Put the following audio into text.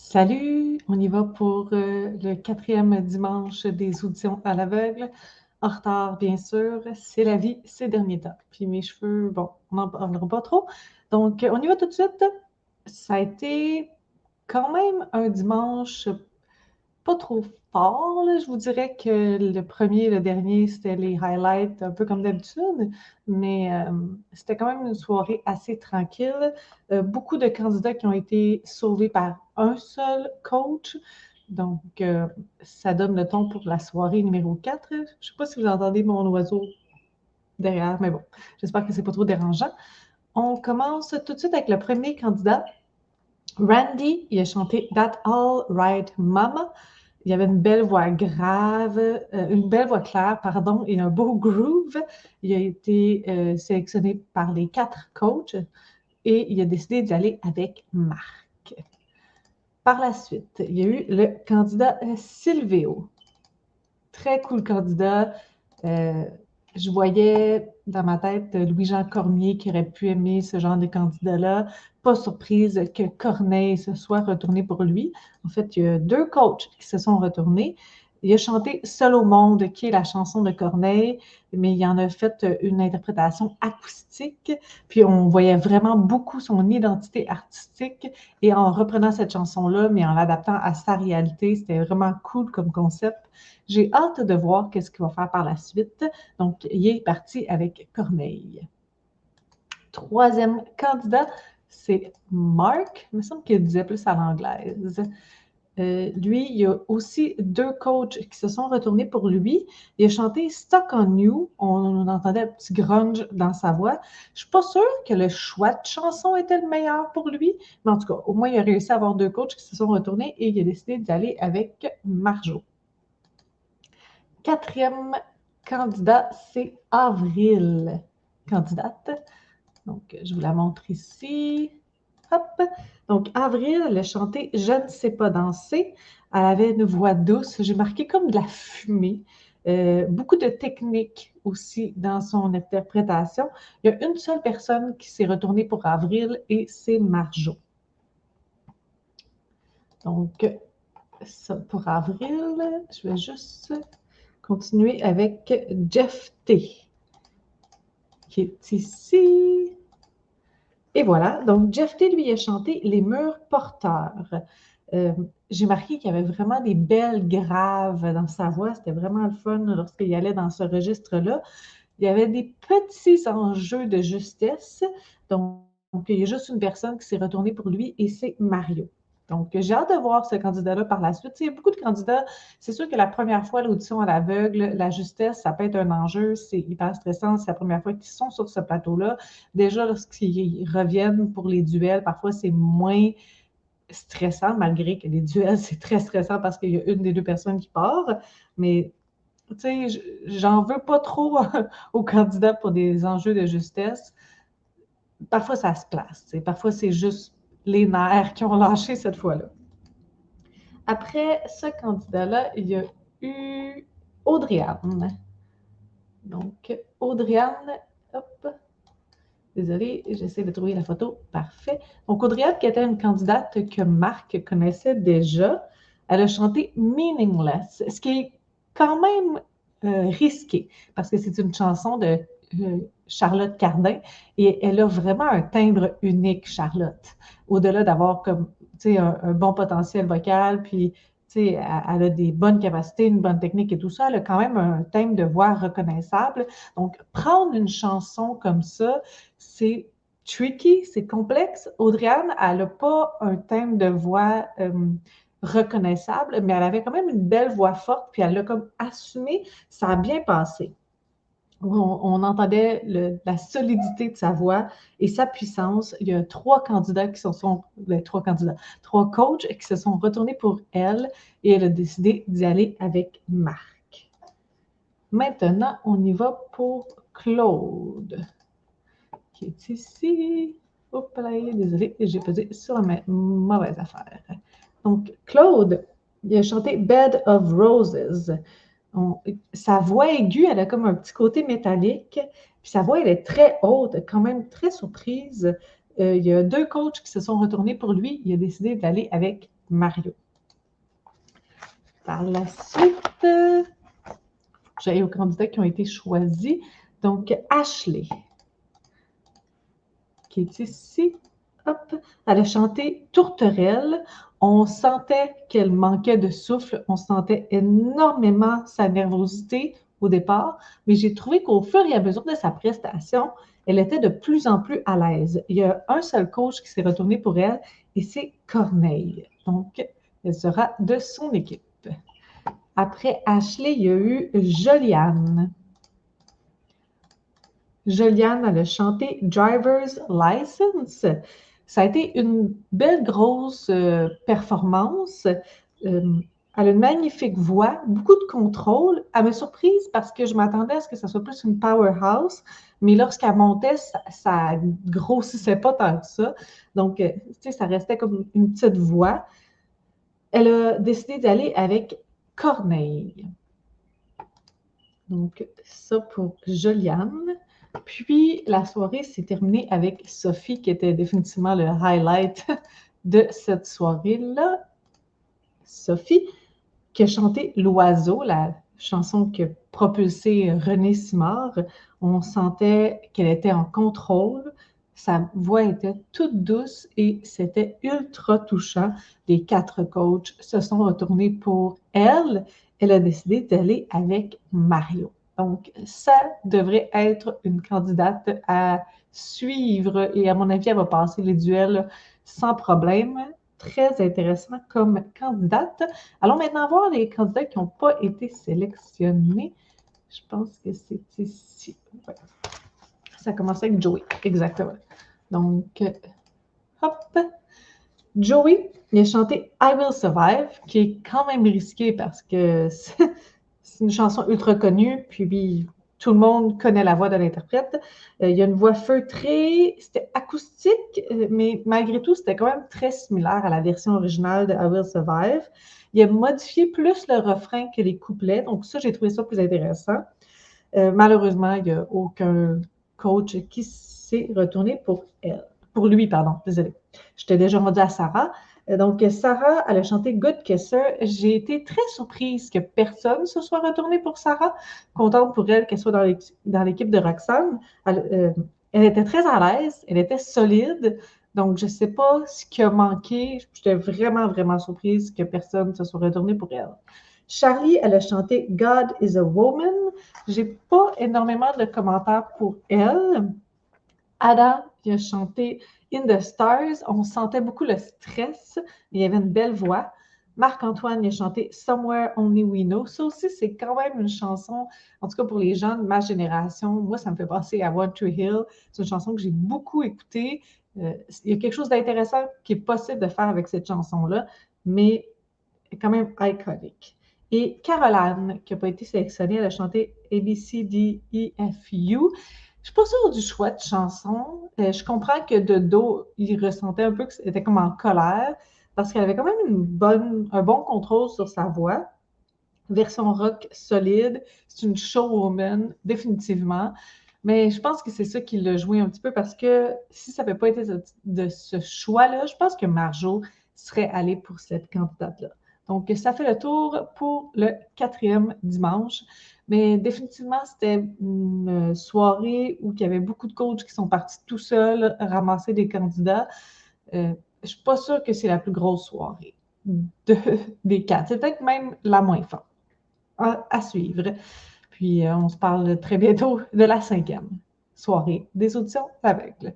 Salut, on y va pour le 4e dimanche des auditions à l'aveugle. En retard, bien sûr, c'est la vie ces derniers temps. Puis mes cheveux, bon, on n'en parlera pas trop. Donc, on y va tout de suite. Ça a été quand même un dimanche pas trop fort, là. Je vous dirais que le premier et le dernier, c'était les highlights, un peu comme d'habitude, mais c'était quand même une soirée assez tranquille. Beaucoup de candidats qui ont été sauvés par un seul coach. Donc, ça donne le ton pour la soirée numéro 4. Je ne sais pas si vous entendez mon oiseau derrière, mais bon, j'espère que c'est pas trop dérangeant. On commence tout de suite avec le premier candidat. Randy, il a chanté That All Right Mama. Il y avait une belle voix grave, une belle voix claire, pardon, et un beau groove. Il a été sélectionné par les 4 coachs et il a décidé d'y aller avec Marc. Par la suite, il y a eu le candidat Silvio. Très cool candidat. Je voyais dans ma tête Louis-Jean Cormier qui aurait pu aimer ce genre de candidat-là. Pas surprise que Corneille se soit retourné pour lui. En fait, il y a 2 coachs qui se sont retournés. Il a chanté Seul au monde, qui est la chanson de Corneille, mais il en a fait une interprétation acoustique. Puis on voyait vraiment beaucoup son identité artistique. Et en reprenant cette chanson-là, mais en l'adaptant à sa réalité, c'était vraiment cool comme concept. J'ai hâte de voir qu'est-ce qu'il va faire par la suite. Donc, il est parti avec Corneille. 3e candidat, c'est Mark. Il me semble qu'il disait plus à l'anglaise. Lui, il y a aussi 2 coachs qui se sont retournés pour lui. Il a chanté Stuck on You. On entendait un petit grunge dans sa voix. Je ne suis pas sûre que le choix de chanson était le meilleur pour lui, mais en tout cas, au moins, il a réussi à avoir 2 coachs qui se sont retournés et il a décidé d'aller avec Marjo. 4e candidat, c'est Avril, candidate. Donc, je vous la montre ici. Hop! Donc, Avril, elle a chanté Je ne sais pas danser. Elle avait une voix douce. J'ai marqué comme de la fumée. Beaucoup de technique aussi dans son interprétation. Il y a une seule personne qui s'est retournée pour Avril et c'est Marjo. Donc, ça pour Avril, je vais juste continuer avec Jeff T, qui est ici. Et voilà, donc Jeff T, lui, a chanté Les murs porteurs. J'ai marqué qu'il y avait vraiment des belles graves dans sa voix. C'était vraiment le fun lorsqu'il allait dans ce registre-là. Il y avait des petits enjeux de justesse. Donc, il y a juste une personne qui s'est retournée pour lui et c'est Mario. Donc, j'ai hâte de voir ce candidat-là par la suite. Il y a beaucoup de candidats. C'est sûr que la première fois, l'audition à l'aveugle, la justesse, ça peut être un enjeu. C'est hyper stressant. C'est la première fois qu'ils sont sur ce plateau-là. Déjà, lorsqu'ils reviennent pour les duels, parfois, c'est moins stressant, malgré que les duels, c'est très stressant parce qu'il y a une des 2 personnes qui part. Mais tu sais, j'en veux pas trop aux candidats pour des enjeux de justesse. Parfois, ça se place. Parfois, c'est juste les nerfs qui ont lâché cette fois-là. Après ce candidat-là, il y a eu Audrey-Anne. Donc, Audrey-Anne, hop, désolée, j'essaie de trouver la photo. Parfait. Donc, Audrey-Anne, qui était une candidate que Marc connaissait déjà, elle a chanté Meaningless, ce qui est quand même risqué, parce que c'est une chanson de Charlotte Cardin, et elle a vraiment un timbre unique, Charlotte. Au-delà d'avoir comme, tu sais, un bon potentiel vocal, puis, tu sais, elle a des bonnes capacités, une bonne technique et tout ça, elle a quand même un timbre de voix reconnaissable. Donc, prendre une chanson comme ça, c'est tricky, c'est complexe. Audrey-Anne, elle n'a pas un thème de voix reconnaissable, mais elle avait quand même une belle voix forte, puis elle l'a comme assumé, ça a bien passé. On entendait la solidité de sa voix et sa puissance. Il y a 3 candidats qui se sont, 3 coachs qui se sont retournés pour elle et elle a décidé d'y aller avec Marc. Maintenant, on y va pour Claude, qui est ici. Hop là, désolée, j'ai pesé sur la mauvaise affaire. Donc, Claude, il a chanté Bed of Roses. Sa voix aiguë, elle a comme un petit côté métallique. Puis sa voix, elle est très haute, quand même très surprise. il y a 2 coachs qui se sont retournés pour lui. Il a décidé d'aller avec Mario. Par la suite, j'aille aux candidats qui ont été choisis. Donc, Ashley, qui est ici. Hop, elle a chanté Tourterelle. On sentait qu'elle manquait de souffle. On sentait énormément sa nervosité au départ, mais j'ai trouvé qu'au fur et à mesure de sa prestation, elle était de plus en plus à l'aise. Il y a un seul coach qui s'est retourné pour elle et c'est Corneille. Donc, elle sera de son équipe. Après Ashley, il y a eu Joliane. Joliane, elle a chanté Driver's License. Ça a été une belle grosse performance. Elle a une magnifique voix, beaucoup de contrôle. Elle m'a surprise parce que je m'attendais à ce que ça soit plus une powerhouse, mais lorsqu'elle montait, ça grossissait pas tant que ça. Donc, tu sais, ça restait comme une petite voix. Elle a décidé d'aller avec Corneille. Donc, ça pour Joliane. Puis, la soirée s'est terminée avec Sophie, qui était définitivement le highlight de cette soirée-là. Sophie, qui a chanté L'Oiseau, la chanson qui a propulsé René Simard. On sentait qu'elle était en contrôle. Sa voix était toute douce et c'était ultra touchant. Les 4 coachs se sont retournés pour elle. Elle a décidé d'aller avec Mario. Donc, ça devrait être une candidate à suivre et à mon avis, elle va passer les duels sans problème. Très intéressant comme candidate. Allons maintenant voir les candidats qui n'ont pas été sélectionnés. Je pense que c'est ici. Ouais. Ça commence avec Joey, exactement. Donc, hop. Joey, il a chanté I Will Survive, qui est quand même risqué parce que c'est une chanson ultra connue, puis tout le monde connaît la voix de l'interprète. Il y a une voix feutrée, c'était acoustique, mais malgré tout, c'était quand même très similaire à la version originale de I Will Survive. Il a modifié plus le refrain que les couplets, donc ça, j'ai trouvé ça plus intéressant. Malheureusement, il n'y a aucun coach qui s'est retourné pour elle. Pour lui, pardon, désolé. J'étais déjà rendue à Sarah. Donc, Sarah, elle a chanté Good Kisser. J'ai été très surprise que personne ne se soit retourné pour Sarah. Contente pour elle qu'elle soit dans l'équipe de Roxane. Elle était très à l'aise, elle était solide. Donc, je ne sais pas ce qui a manqué. J'étais vraiment, vraiment surprise que personne ne se soit retourné pour elle. Charlie, elle a chanté God is a Woman. J'ai pas énormément de commentaires pour elle. Adam, il a chanté In the Stars. On sentait beaucoup le stress. Il y avait une belle voix. Marc-Antoine, il a chanté Somewhere Only We Know. Ça aussi, c'est quand même une chanson, en tout cas pour les gens de ma génération. Moi, ça me fait penser à One Tree Hill. C'est une chanson que j'ai beaucoup écoutée. Il y a quelque chose d'intéressant qui est possible de faire avec cette chanson-là, mais quand même iconique. Et Caroline, qui n'a pas été sélectionnée, elle a chanté A, B, C, D, E, F, U. Je ne suis pas sûre du choix de chanson. Je comprends que de dos, il ressentait un peu qu'elle était comme en colère parce qu'elle avait quand même un bon contrôle sur sa voix. Version rock solide. C'est une showwoman, définitivement. Mais je pense que c'est ça qui l'a joué un petit peu parce que si ça n'avait pas été de ce choix-là, je pense que Marjo serait allée pour cette candidate-là. Donc, ça fait le tour pour le 4e dimanche. Mais définitivement, c'était une soirée où il y avait beaucoup de coachs qui sont partis tout seuls ramasser des candidats. Je ne suis pas sûre que c'est la plus grosse soirée des 4. C'est peut-être même la moins forte à suivre. Puis, on se parle très bientôt de la 5e soirée des auditions aveugles.